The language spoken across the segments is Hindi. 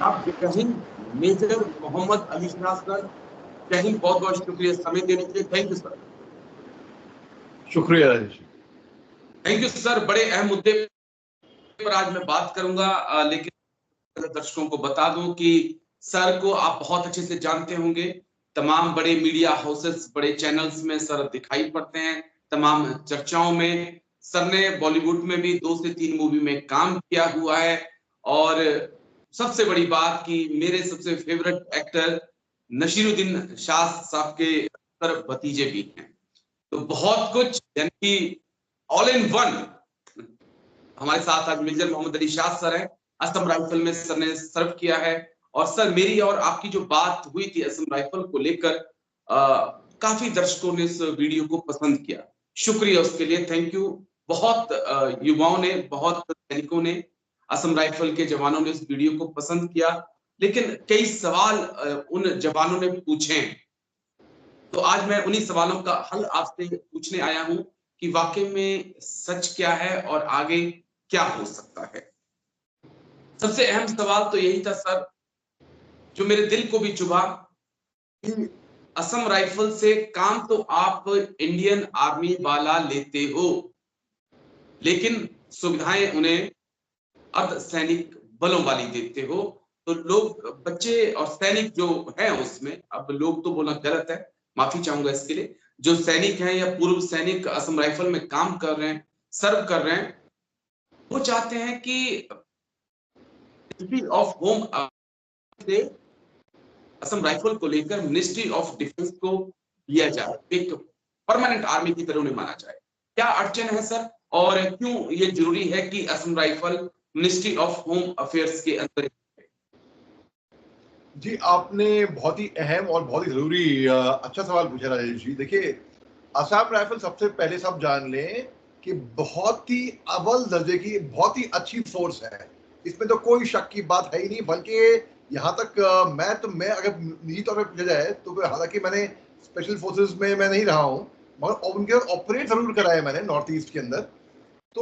आप जय हिंद मेजर मोहम्मद अली शाह सर। जय हिंद, बहुत बहुत शुक्रिया समय देने के लिए। Thank you sir. शुक्रिया Rajesh ji. Thank you sir. बड़े अहम मुद्दे पर आज मैं बात करूंगा, लेकिन दर्शकों को बता दूं कि सर को आप बहुत अच्छे से जानते होंगे। तमाम बड़े मीडिया हाउसेस, बड़े चैनल्स में सर दिखाई पड़ते हैं, तमाम चर्चाओं में। सर ने बॉलीवुड में भी 2 से 3 मूवी में काम किया हुआ है, और सबसे बड़ी बात कि मेरे सबसे फेवरेट एक्टर नसीरुद्दीन शाह साहब के सर भतीजे भी हैं। तो बहुत कुछ, यानी कि ऑल इन वन। हमारे साथ आज मेजर मोहम्मद अली शाह सर हैं। असम राइफल में सर ने सर्व किया है, और सर मेरी और आपकी जो बात हुई थी असम राइफल को लेकर, काफी दर्शकों ने इस वीडियो को पसंद किया। शुक्रिया उसके लिए, थैंक यू। बहुत युवाओं ने, बहुत सैनिकों ने, असम राइफल के जवानों ने इस वीडियो को पसंद किया, लेकिन कई सवाल उन जवानों ने पूछे। तो आज मैं उन्हीं सवालों का हल आपसे पूछने आया हूं कि वाकई में सच क्या है और आगे क्या हो सकता है। सबसे अहम सवाल तो यही था सर, जो मेरे दिल को भी चुभा, कि असम राइफल से काम तो आप इंडियन आर्मी वाला लेते हो, लेकिन सुविधाएं उन्हें अर्धसैनिक बलों वाली देते हो। तो लोग, बच्चे और सैनिक जो है उसमें, अब लोग तो बोलना गलत है, माफी चाहूंगा इसके लिए, जो सैनिक हैं या पूर्व सैनिक असम राइफल में काम कर रहे हैं, सर्व कर रहे हैं, वो चाहते हैं कि मिनिस्ट्री ऑफ होम से असम राइफल को लेकर मिनिस्ट्री ऑफ डिफेंस को दिया जाए, एक परमानेंट आर्मी की तरह उन्हें माना जाए। क्या अड़चन है सर, और क्यों ये जरूरी है कि Assam rifle ministry of home affairs के अंदर? जी, आपने बहुत ही अहम और बहुत ही जरूरी अच्छा सवाल पूछा राजेश जी। देखिए, असम राइफल सबसे पहले सब जान लें कि बहुत ही अव्वल दर्जे की, बहुत ही अच्छी फोर्स है। इसमें तो कोई शक की बात है ही नहीं। बल्कि यहाँ तक मैं अगर निजी तौर पर पूछा जाए तो हालांकि मैंने स्पेशल फोर्सेस में मैं नहीं रहा हूँ, मगर उनके ऑपरेट जरूर करा है मैंने नॉर्थ ईस्ट के अंदर। तो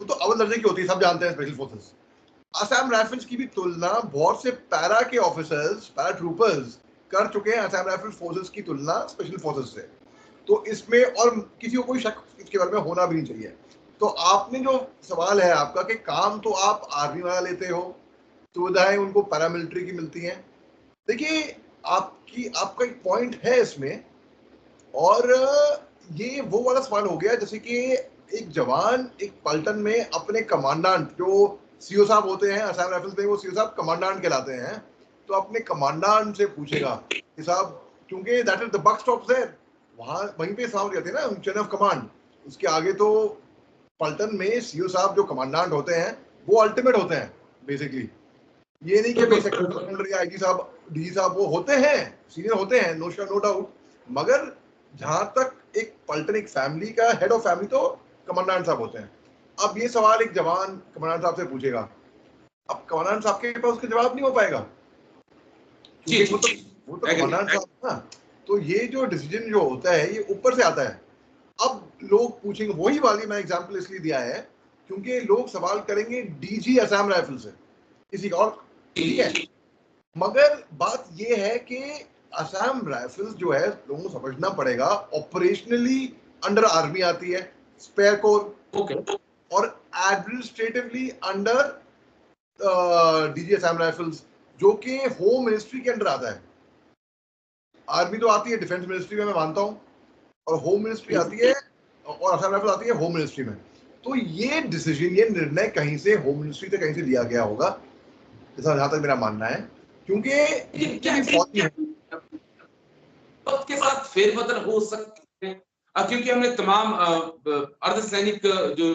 वो तो अव्वल दर्जे की होती है, सब जानते हैं स्पेशल फोर्सेस। असम राइफल्स की भी तुलना बहुत से पैरा के ऑफिसर्स, पैरा ट्रूपर्स कर चुके हैं असम राइफल फोर्सेस की तुलना स्पेशल फोर्सेस से। तो इसमें और किसी को कोई शक इसके बारे में होना भी नहीं चाहिए। तो आपने जो सवाल है आपका कि काम तो आप आर्मी वाला लेते हो, सुविधाएं उनको पैरामिलिट्री की मिलती हैं। देखिए, आपका एक पॉइंट है इसमें, और ये वो वाला सवाल हो गया जैसे कि एक जवान एक पलटन में अपने कमांडेंट, जो सीओ साहब होते हैं असम राइफल्स में, वो सीओ साहब कमांडेंट कहलाते हैं, तो अपने कमांडेंट से पूछेगा कि साहब, क्योंकि that is the buck stop there, वहीं पे साउंड रहती है ना, चेन ऑफ कमांड। उसके आगे तो पलटन में सीओ साहब जो कमांडेंट होते हैं वो अल्टीमेट होते हैं बेसिकली। ये नहीं कि भाई सेक्टर कमांडर या आईजी साहब, डीजी साहब, वो होते हैं, सीनियर होते हैं, नो डाउट, मगर जहां तक एक पलटन, एक फैमिली का हेड ऑफ फैमिली तो कमांडेंट साहब होते हैं। अब ये सवाल एक जवान कमांडेंट साहब से पूछेगा, अब कमांडेंट साहब के पास उसका जवाब नहीं हो पाएगा, क्योंकि वो तो कमांडेंट साहब ना। तो ये जो डिसीजन जो होता है ये ऊपर से आता है। अब लोग पूछेंगे, वही वाली मैं एग्जांपल इसलिए दिया है क्योंकि लोग सवाल करेंगे डीजी असम राइफल से, किसी का और, ठीक है, मगर बात ये है कि असम राइफल्स जो है लोगों को समझना पड़ेगा, ऑपरेशनली अंडर आर्मी आती है, स्पेयर कोर, और administratively under DG Assam rifles, जो कि होम मिनिस्ट्री के अंडर आता है। आर्मी तो आती है डिफेंस मिनिस्ट्री में, मैं मानता हूं, और होम मिनिस्ट्री आती है, और असम राइफल आती है होम मिनिस्ट्री में। तो ये डिसीजन, ये निर्णय कहीं से होम मिनिस्ट्री से कहीं से लिया गया होगा, जहां तक मेरा मानना है, क्योंकि वक्त के साथ फेरबदल हो सकते हैं, क्योंकि हमने तमाम अर्धसैनिक जो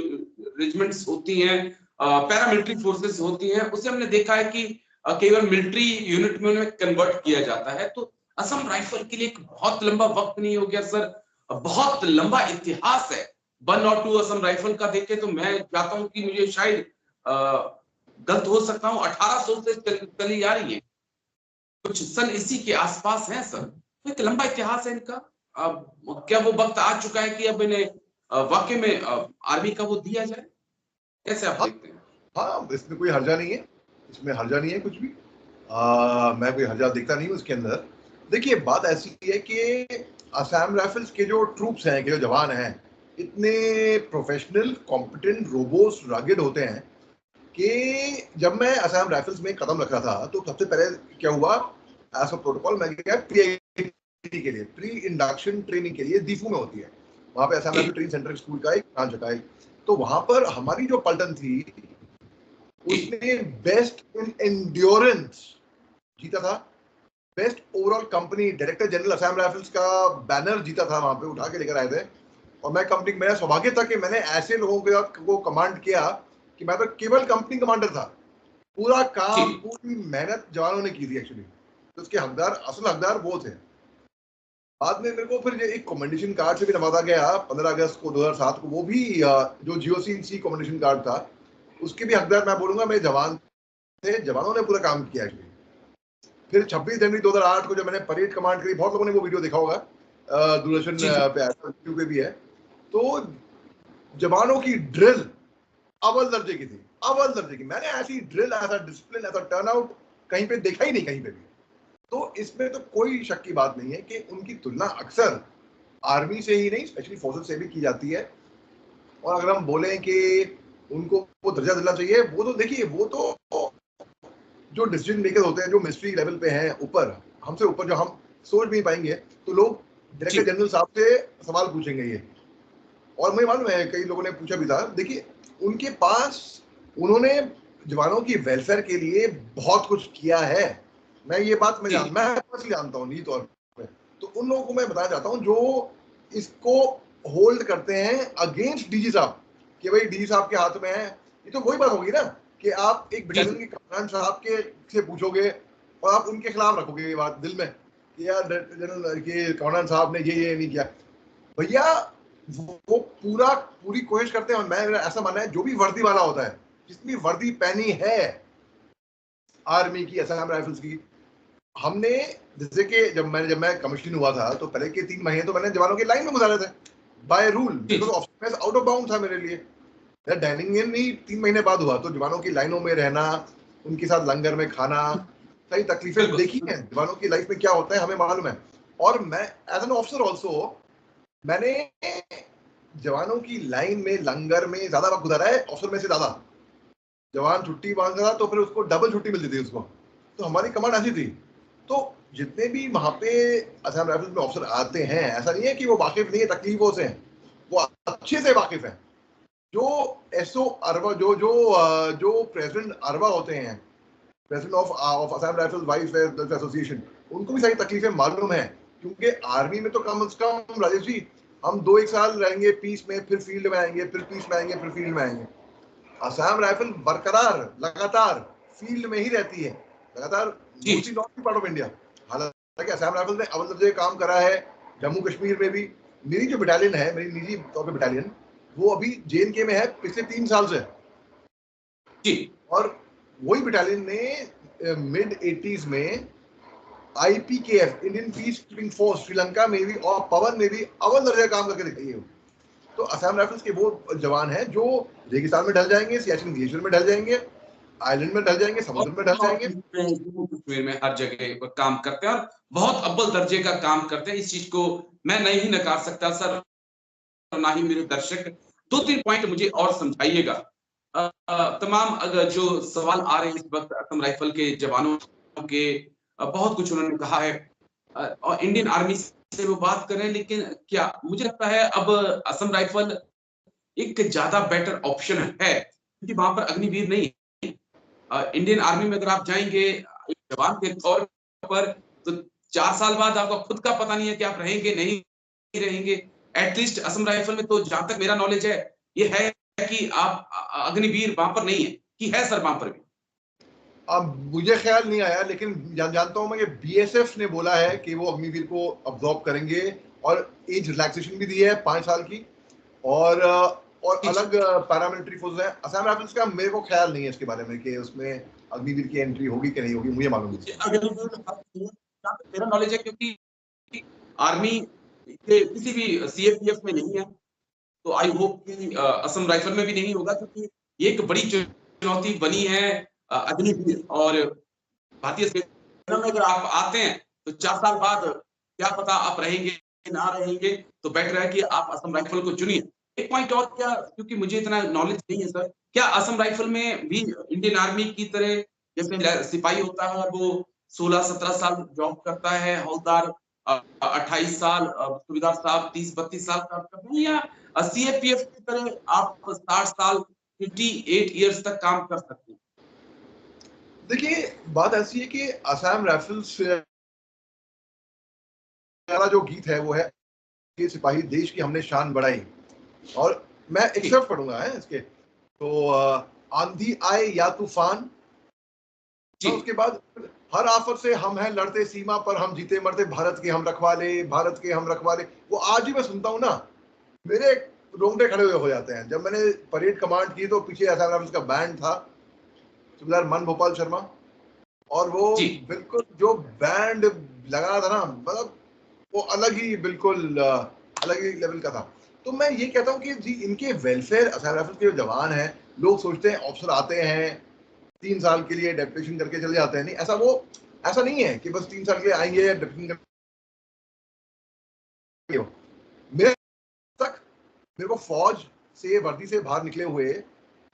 रेजिमेंट्स होती हैं, पैरामिलिट्री फोर्सेस होती हैं, उसे हमने देखा है कि केवल मिलिट्री यूनिट में उन्हें कन्वर्ट किया जाता है। तो असम राइफल के लिए एक बहुत लंबा वक्त नहीं हो गया सर, बहुत लंबा इतिहास है। 1 और 2 असम राइफल का देखे तो मैं चाहता हूं कि मुझे शायद गलत हो सकता हूं, 1800 से चली आ रही है, कुछ सन इसी के आसपास है सर। तो एक लंबा इतिहास है इनका। अब क्या वो वक्त आ चुका है कि अब इन्हें वाकई में आर्मी का वो दिया जाए? कैसे आप देखते हैं? हाँ, इसमें कोई हर्जा नहीं है, इसमें हर्जा नहीं है कुछ भी। मैं कोई हर्जा देखता नहीं हूँ इसके अंदर। देखिए, बात ऐसी है कि असम राइफल्स के जो ट्रूप्स हैं, के जो जवान हैं, इतने प्रोफेशनल, कॉम्पिटेंट, रोबोस, रगेड होते हैं कि जब मैं असम राइफल्स में कदम रख रहा था तो सबसे पहले क्या हुआ, एज अ प्रोटोकॉल मैं गया PIT के लिए, प्री इंडक्शन ट्रेनिंग के लिए, दीफू में होती है। वहां पे Assam rifle training centre school का एक ब्रांच का है। तो वहां पर हमारी जो पलटन थी, उसने बेस्ट इन एंड्योरेंस जीता था। Best overall company, director general Assam rifles का बैनर जीता था, वहां पे उठा के लेकर आए थे। और मैं कंपनी, मेरा सौभाग्य था कि मैंने ऐसे लोगों के साथ को कमांड किया कि मैं तो केवल कंपनी कमांडर था। पूरा काम, पूरी मेहनत जवानों ने की थी एक्चुअली। तो उसके हकदार, असल हकदार वो थे। बाद में मेरे को फिर एक कमेंडेशन कार्ड से भी नवाजा गया 15 अगस्त को 2007 को। वो भी जो GOC-in-C कमेंडेशन कार्ड था, उसके भी हकदार मैं बोलूंगा मेरे जवान थे। जवानों ने पूरा काम किया एक्चुअली। फिर 26 जनवरी 2008 को जब मैंने परेड कमांड करी, बहुत लोगों ने वो वीडियो देखा होगा, दूरदर्शन पे यूट्यूब पे भी है। तो जवानों की ड्रिल अव्वल दर्जे की थी, अव्वल दर्जे की। मैंने ऐसी ड्रिल, ऐसा डिसिप्लिन, ऐसा टर्नआउट कहीं पे देखा ही नहीं, कहीं पे भी। तो इसमें तो कोई शक की बात नहीं है कि उनकी तुलना अक्सर आर्मी से ही नहीं, स्पेशली फोर्सेस से भी की जाती है। और अगर हम बोलें कि उनको वो दर्जा दिलाना चाहिए, वो तो देखिए, वो तो जो डिसीजन मेकर होते हैं, जो मिनिस्ट्री लेवल पे हैं, ऊपर, हमसे ऊपर, जो हम सोच भी नहीं पाएंगे, तो लोग डायरेक्टर जनरल साहब से सवाल पूछेंगे ये। और मुझे मालूम है कई लोगों ने पूछा भी था। देखिए, उनके पास, उन्होंने जवानों की वेलफेयर के लिए बहुत कुछ किया है। मैं ये बात मैं पर्सनली जानता हूँ निजी तौर पे। तो उन लोगों को मैं बताना चाहता हूँ जो इसको होल्ड करते हैं अगेंस्ट DG साहब, कि भाई DG साहब के हाथ में है। ये तो वही बात होगी ना कि आप एक बटालियन के कमांडेंट साहब के से पूछोगे और आप उनके खिलाफ रखोगे ये बात दिल में कि यार जनरल के कमांडेंट साहब ने ये नहीं किया। भैया, वो पूरी कोशिश करते हैं। मैं, ऐसा मानना है, जो भी वर्दी वाला होता है, जितनी वर्दी पहनी है आर्मी की, असम राइफल्स की, हमने, जैसे कि जब मैं कमीशन हुआ था तो पहले के 3 महीने तो मैंने जवानों की लाइन में गुजारे थे बाय रूल। मेरे को तो ऑफिस आउट ऑफ बाउंड था मेरे लिए। डाइनिंग इन ही 3 महीने बाद हुआ। तो जवानों की लाइनों में रहना, उनके साथ लंगर में खाना, कई तकलीफें देखी हैं। जवानों की लाइफ में क्या होता है हमें मालूम है। और मैं एज एन ऑफिसर ऑल्सो, मैंने जवानों की लाइन में, लंगर में ज्यादा वक्त गुजारा है ऑफिसर में से ज्यादा। जवान छुट्टी मांग रहा तो फिर उसको डबल छुट्टी मिलती थी उसको। तो हमारी कमांड ऐसी थी। तो जितने भी वहां पे असम राइफल्स में ऑफिसर आते हैं, ऐसा नहीं है कि वो वाकिफ नहीं है तकलीफों से, वो अच्छे से वाकिफ है। जो एसओ अरवा, जो प्रेसिडेंट अरवा होते हैं, president of Assam rifles wife association, उनको भी सारी तकलीफें मालूम है। क्योंकि आर्मी में तो कम से कम राजेश जी, हम 2-1 साल रहेंगे पीस में, फिर फील्ड में आएंगे, फिर पीस में आएंगे, फिर फील्ड में आएंगे। असम राइफल बरकरार, लगातार फील्ड में ही रहती है, लगातार, mostly north part of India. हालांकि असम राइफल ने अव्वल दर्जे काम करा है जम्मू कश्मीर में भी। मेरी जो बटालियन है, मेरी निजी तौर पे बटालियन, वो अभी JNK में है पिछले 3 साल से। और वही बटालियन ने मिड 80s में IPKF, Indian peace keeping force, Sri Lanka में भी और पवन में भी अव्वल दर्जे काम करके दिखाई है। तो असम राइफल्स के वो जवान हैं जो रेगिस्तान में ढल जाएंगे, सियाचिन ग्लेशियर में ढल जाएंगे, आइलैंड में ढल जाएंगे, समुद्र में ढल जाएंगे, जम्मू कश्मीर में हर जगह काम करते हैं और बहुत अव्वल दर्जे का काम करते हैं। इस चीज को मैं नहीं नकार सकता सर, ना ही मेरे दर्शक। 2-3 पॉइंट मुझे और समझाइएगा। तमाम जो सवाल आ रहे हैं इस वक्त असम राइफल के जवानों के, बहुत कुछ उन्होंने कहा है और इंडियन आर्मी से वो बात कर रहे हैं। लेकिन क्या मुझे लगता है अब असम राइफल एक ज्यादा बेटर ऑप्शन है, क्योंकि वहां पर अग्निवीर नहीं है। इंडियन आर्मी में अगर आप जाएंगे एक जवान के तौर पर, तो 4 साल बाद आपका खुद का पता नहीं है कि आप रहेंगे नहीं रहेंगे। एटलीस्ट असम राइफल में तो जहां तक मेरा नॉलेज है, ये है कि आप अग्निवीर वहां पर नहीं है, कि है सर वहां पर भी? अब मुझे ख्याल नहीं आया, लेकिन जानता हूं मैं कि BSF ने बोला है कि वो अग्निवीर को अब्जॉर्ब करेंगे और एज रिलैक्सेशन भी दी है 5 साल की। और अलग पैरामिलिट्री फोर्स है। असम राइफल्स का मेरे को ख्याल नहीं है इसके बारे में कि उसमें अग्निवीर की एंट्री होगी कि नहीं होगी, मुझे मालूम नहीं। मेरा नॉलेज है, क्योंकि आर्मी के किसी भी CFPF में नहीं है, तो आई होप कि असम राइफल में भी नहीं होगा, क्योंकि ये एक बड़ी चुनौती बनी है अग्निवीर, और भारतीय सेना में अगर आप आते हैं तो 4 साल बाद क्या पता आप रहेंगे ना रहेंगे, तो बेटर है कि आप असम राइफल को चुनिए। एक पॉइंट और, क्या, क्योंकि मुझे इतना नॉलेज नहीं है सर, क्या असम राइफल में भी इंडियन आर्मी की तरह जैसे सिपाही होता है वो 16-17 साल जॉब करता है, हवलदार 28 साल, सूबेदार साहब 30-32 साल काम करते हैं, या सीएपीएफ की तरह आप 60 साल 58 इयर्स तक काम कर सकते हैं? देखिए, बात ऐसी है कि असम राइफल्स वाला जो गीत है वो है कि सिपाही देश की हमने शान बढ़ाई। और मैं एक शब्द पढ़ूंगा है इसके, तो आंधी आए या तूफान, उसके बाद हर आफत से हम हैं लड़ते सीमा पर, हम जीते मरते भारत के हम रखवाले, भारत के हम रखवाले। वो आज भी मैं सुनता हूँ ना, मेरे रोंगटे खड़े हुए हो जाते हैं। जब मैंने परेड कमांड की तो पीछे असम राइफल्स का बैंड था, सूबेदार मन भोपाल शर्मा, और वो बिल्कुल जो बैंड लगा रहा था ना, मतलब वो अलग ही, बिल्कुल अलग ही लेवल का था। तो मैं ये कहता हूँ कि जी इनके वेलफेयर, असम राइफल्स के जो जवान हैं, लोग सोचते हैं ऑफिसर आते हैं 3 साल के लिए डेप्यूटेशन करके चले जाते हैं, नहीं ऐसा नहीं है कि बस 3 साल के लिए आएंगे या डेप्यूटेशन करके। मेरे तक मेरे को फौज से वर्दी से बाहर निकले हुए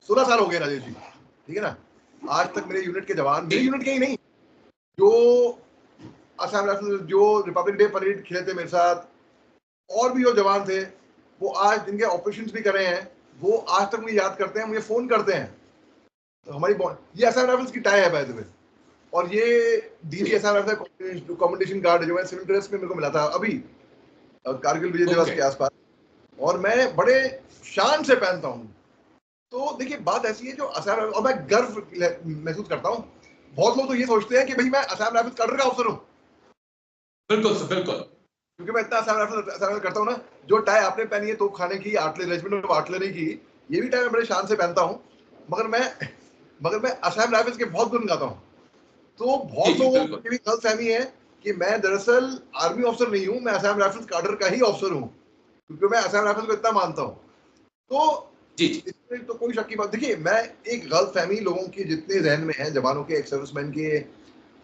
16 साल हो गए राजेश जी, ठीक है ना। आज तक मेरे यूनिट के जवान, मेरे यूनिट के ही नहीं, जो असम राइफल जो रिपब्लिक डे परेड खेले थे मेरे साथ, और भी जो जवान थे, वो आज जिनके ऑपरेशंस भी कर रहे हैं, वो आज तक मुझे याद करते हैं, मुझे फोन करते हैं। तो हमारी ये असम राइफल्स की टाई है बाय द वे, और ये DG Assam rifle commendation card जो है सिविल ड्रेस में मेरे को मिला था अभी कारगिल विजय दिवस के आसपास, और मैं बड़े शान से पहनता हूँ। तो देखिए बात ऐसी है जो असम, और मैं गर्व महसूस करता हूँ। बहुत लोग तो ये सोचते हैं कि भाई मैं असम राइफल्स कैडर का अफसर हूँ। बिल्कुल सर, बिल्कुल, क्योंकि मैं इतना असम राइफल करता हूँ ना, जो टाई आपने पहनी है तोप खाने की, रेजिमेंट ऑफ आर्टिलरी की, ये भी टाई मैं बड़े शान से पहनता हूँ। मगर मैं असम राइफल्स के बहुत गुण गाता हूँ। तो बहुत लोगों की भी गलतफहमी है कि मैं दरअसल आर्मी ऑफिसर नहीं हूँ, मैं असम राइफल्स कैडर का ही ऑफिसर हूँ, क्योंकि मैं असम राइफल्स को इतना मानता हूँ। तो इसमें तो कोई शक की बात, देखिए मैं एक गलतफहमी लोगों की जितने जहन में है, जवानों के, एक सर्विसमैन के,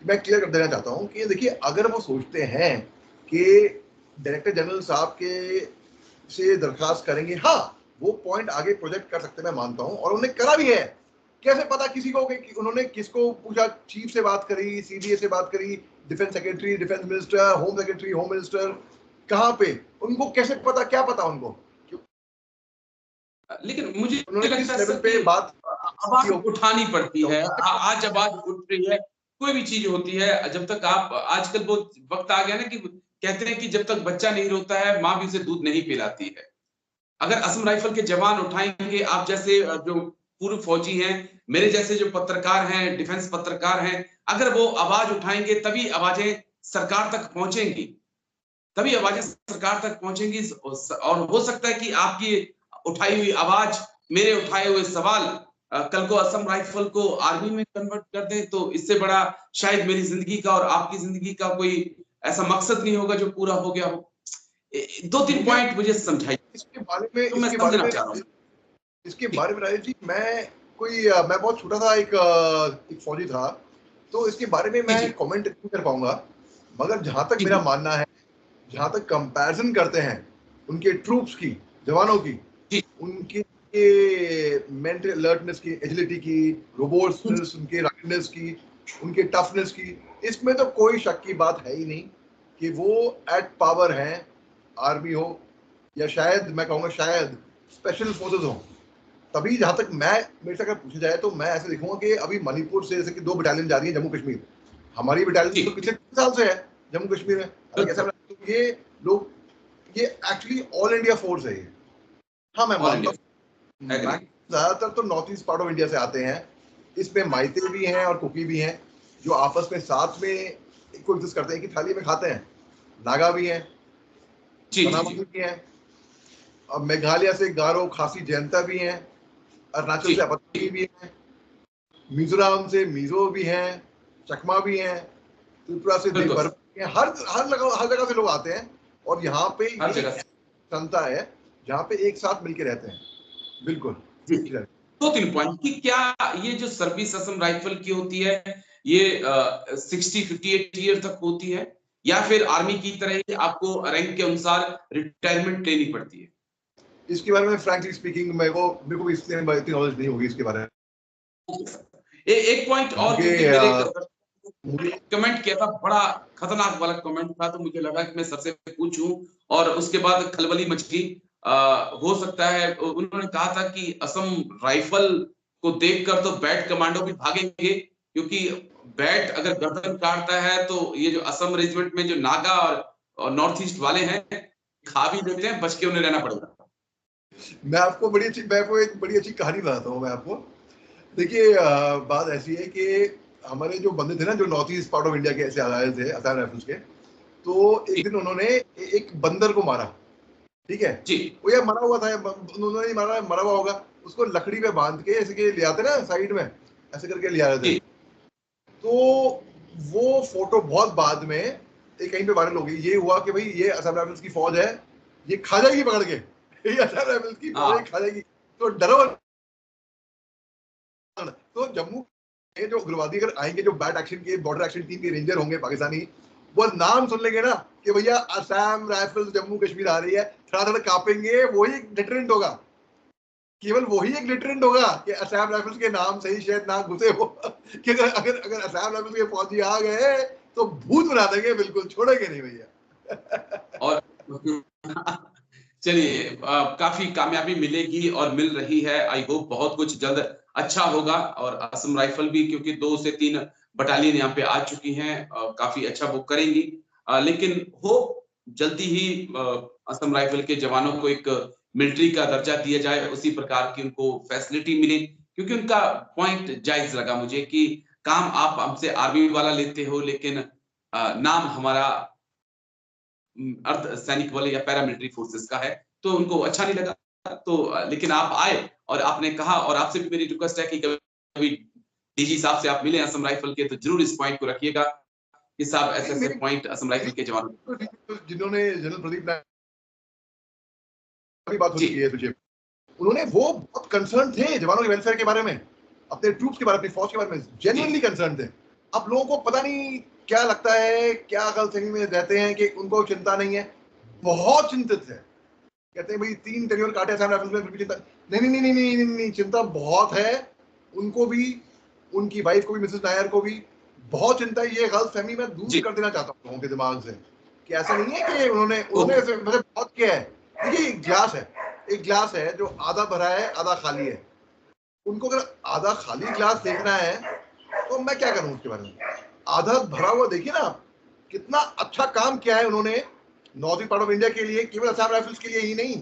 मैं क्लियर कर देना चाहता हूँ कि देखिए अगर वो सोचते हैं कि डायरेक्टर जनरल साहब के से दरखास्त करेंगे, हाँ वो पॉइंट आगे प्रोजेक्ट कर सकते हैं, मैं मानता हूँ, और उन्होंने करा भी है। कैसे पता किसी को कि उन्होंने किसको पूछा? चीफ से बात करी, सीडीए से बात करी, defence secretary, defence minister, home secretary, home minister, कहाँ पे? उनको कैसे पता? क्या पता उनको? लेकिन मुझे उन्होंने लगता किस है लेवल सर पे कि बात आवाज उठानी पड़ती है। आज आवाज उठ रही है, कोई भी चीज होती है, जब तक आप, आजकल वो वक्त आ गया ना कि कहते हैं कि जब तक बच्चा नहीं रोता है माँ भी उसे दूध नहीं पिलाती है। अगर असम राइफल के जवान उठाएंगे, आप जैसे जो पूर्व फौजी हैं, मेरे जैसे जो पत्रकार हैं, डिफेंस पत्रकार हैं, अगर वो आवाज उठाएंगे तभी आवाजें सरकार तक पहुंचेंगी, तभी आवाजें सरकार तक पहुंचेंगी। और हो सकता है कि आपकी उठाई हुई आवाज, मेरे उठाए हुए सवाल कल को असम राइफल को आर्मी में कन्वर्ट कर दें, तो इससे बड़ा शायद मेरी जिंदगी का और आपकी जिंदगी का कोई ऐसा मकसद नहीं होगा जो पूरा हो गया हो। 2-3 पॉइंट मुझे समझाइए, इसके बारे में, तो मैं समझना चाह रहा हूँ। इसके बारे में राजेश जी, मैं बहुत छोटा था, एक फौजी था, तो इसके बारे में मैं कमेंट नहीं कर पाऊंगा। मगर जहां तक मेरा मानना है, जहां तक कंपैरिजन करते हैं उनके ट्रूप्स की, जवानों की, उनकी मेंटल अलर्टनेस की, एजिलिटी की, रोबोट्सनेस, उनके राइडनेस की, उनके टफनेस की, इसमें तो कोई शक की बात है ही नहीं कि वो एट पावर हैं। आर्मी हो या शायद मैं कहूँगा शायद स्पेशल फोर्सेस हो, तभी जहां तक मेरे से अगर पूछा जाए तो मैं ऐसे देखूंगा कि अभी मणिपुर से जैसे कि 2 बटालियन जा रही है जम्मू कश्मीर, हमारी बटालियन तो पिछले 3 साल से है जम्मू कश्मीर में। तो ये लोग, ये एक्चुअली ऑल इंडिया फोर्स है ये। हाँ मैं मानता हूँ ज्यादातर तो north east part of India से आते हैं, इसमें माइते भी हैं और कुकी भी हैं, जो आपस में साथ में कोएग्जिस्ट करते हैं, कि थाली में खाते हैं। नागा भी हैं, भी हैं, अब मेघालय से गारो खासी जयंता भी हैं, अरुणाचल से अपनी भी हैं, मिजोरम से मिजो भी हैं, चकमा भी हैं, त्रिपुरा से देवबर भी हैं, हर जगह से लोग आते हैं, और यहाँ पे ये संता है जहाँ पे एक साथ मिलके रहते हैं। बिल्कुल 2-3 पॉइंट कि क्या ये जो सर्विस असम राइफल की होती है ये 60-58 ईयर तक होती है या फिर आर्मी की तरह ही आपको रैंक के अनुसार रिटायरमेंट लेनी पड़ती है? इसके बारे में फ्रैंकली स्पीकिंग मेरे को भी इतनी नॉलेज नहीं होगी इसके बारे में। एक पॉइंट और, मुझे क्योंकि मेरे मुझे कमेंट किया था, बड़ा खतरनाक वाला कमेंट था, तो मुझे लगा कि मैं सर से पूछूं और उसके बाद खलबली मच गई। हो सकता है उन्होंने कहा था कि असम राइफल को देखकर तो बैट कमांडो भी भागेंगे, क्योंकि बैट अगर गर्दन काटता है तो ये जो असम रेजिमेंट में जो नागा और नॉर्थ ईस्ट वाले हैं खा भी लेते हैं, बच के उन्हें रहना पड़ेगा। मैं आपको एक बड़ी अच्छी कहानी बताता हूँ मैं आपको। देखिए बात ऐसी है कि हमारे जो बंदे थे ना, जो north east part of India के ऐसे आए थे असम राइफल्स के, तो एक दिन उन्होंने एक बंदर को मारा, ठीक है। जी वो यार मरा हुआ था, उन्होंने नहीं मारा, मरा हुआ होगा, उसको लकड़ी पे बांध के ऐसे के ले आते ना साइड में, ऐसे करके ले आते थे। जी तो वो फोटो बहुत बाद में कहीं पे वायरल हो गई। ये हुआ कि भाई ये असम राइफल्स की फौज है, ये खा जाएगी पकड़ के, ये असम राइफल्स की फौज है, हाँ खा जाएगी, तो डरो। तो जम्मू के जो उग्रवादी अगर आएंगे, जो बैट एक्शन के बॉर्डर एक्शन टीम के रेंजर होंगे पाकिस्तानी, वो नाम सुन लेंगे ना कि भैया असम राइफल्स जम्मू कश्मीर आ रही है, थोड़ा थोड़ा कांपेंगे। वही एक डिटरेंट होगा, केवल वही एक डिटरेंट होगा कि असम राइफल्स के नाम से ही शायद ना घुसे हो कि अगर अगर अगर असम राइफल्स के फौजी आ गए तो भूत बना देंगे, बिल्कुल छोड़ेंगे नहीं भैया। और चलिए काफी कामयाबी मिलेगी और मिल रही है। आई होप बहुत कुछ जल्द अच्छा होगा और असम राइफल भी, क्योंकि 2 से 3 बटालियन यहाँ पे आ चुकी हैं, काफी अच्छा वो करेंगी। लेकिन होप जल्दी ही असम राइफल के जवानों को एक मिलिट्री का दर्जा दिया जाए, उसी प्रकार की उनको फैसिलिटी मिले, क्योंकि उनका पॉइंट जायज लगा मुझे कि काम आप हमसे आर्मी वाला लेते हो, लेकिन नाम हमारा अर्ध सैनिक बल या पैरामिलिट्री फोर्सेस का है, तो उनको अच्छा नहीं लगा। तो लेकिन आप आए और आपने कहा, और आपसे भी मेरी रिक्वेस्ट है कि कभी डीजी साहब से आप मिले असम राइफल के, तो जरूर इस पॉइंट को रखिएगा कि साहब ऐसे ऐसे मेरी पॉइंट असम राइफल के जवानों जिन्होंने जनरल प्रदीप नायक की बात जी होती है तुझे, उन्होंने वो बहुत कंसर्न थे जवानों के वेलफेयर के बारे में, अपने ट्रूप्स के बारे में, अपनी फौज के बारे में जेन्युइनली कंसर्न थे। अब लोगों को पता नहीं क्या लगता है, क्या गलतफहमी में रहते हैं कि उनको चिंता नहीं है। बहुत चिंतित है, कहते हैं भाई 3 टेन्योर काटे असम राइफल्स में, फिर भी चिंता नहीं नहीं नहीं नहीं नहीं, नहीं चिंता बहुत है उनको भी, उनकी वाइफ को भी, मिसेस नायर को भी बहुत चिंता है। ये गलतफहमी मैं दूर जी कर देना चाहता हूँ लोगों के दिमाग से कि ऐसा नहीं है कि उन्होंने उन्होंने ओके ऐसे मतलब बहुत किया है। देखिए एक गिलास है जो आधा भरा है आधा खाली है। उनको अगर आधा खाली गिलास देखना है तो मैं क्या करूं उसके बारे में। आधा भरा हुआ देखिए ना आप, कितना अच्छा काम किया है उन्होंने north east part of India के लिए, केवल असम राइफल्स के लिए ही नहीं,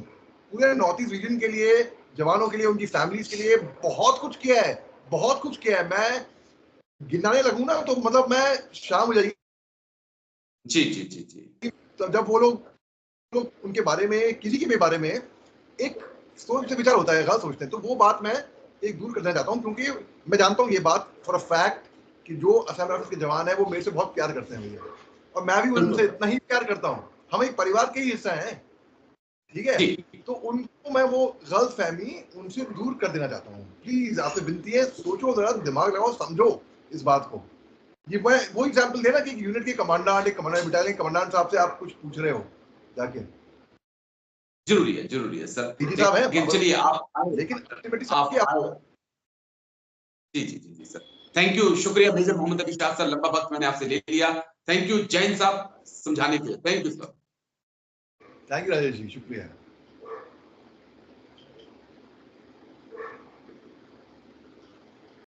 पूरे नॉर्थ ईस्ट रीजन के लिए, जवानों के लिए, उनकी फैमिलीज के लिए बहुत कुछ किया है, बहुत कुछ किया है। मैं गिनाने लगूं ना तो मतलब मैं शाम हो जाएगी। जी जी जी जी तो जब वो लोग उनके बारे में, किसी के भी बारे में एक सोच से विचार होता है, गलत सोचते हैं, तो वो बात मैं एक दूर करना चाहता हूँ, क्योंकि मैं जानता हूँ ये बात फॉर अ फैक्ट कि जो असम राइफल्स के जवान है वो मेरे से बहुत प्यार करते हैं भैया, और मैं भी उनसे बिल्कुल इतना ही प्यार करता हूँ। हम एक परिवार के ही हिस्सा हैं, ठीक है। जी तो उनको मैं वो गलत फहमी उनसे दूर कर देना चाहता हूँ। प्लीज आपसे विनती है, सोचो जरा, दिमाग लगाओ, समझो इस बात को। ये वो एग्जाम्पल देना कि यूनिट के कमांडेंट, एक कमांडेंट बटालियन कमांडेंट साहब से आप कुछ पूछ रहे हो जाके, जरूरी है सर। डीजी साहब है, लेकिन चलिए आप आए, लेकिन अल्टीमेटली सबकी आप आप। आए। जी जी जी जी सर, थैंक यू, शुक्रिया मेजर मोहम्मद अली शाह सर, लंबा वक्त मैंने आपसे ले लिया। थैंक यू जैन साहब समझाने के लिए, thank you sir. Thank you Rajesh ji, शुक्रिया।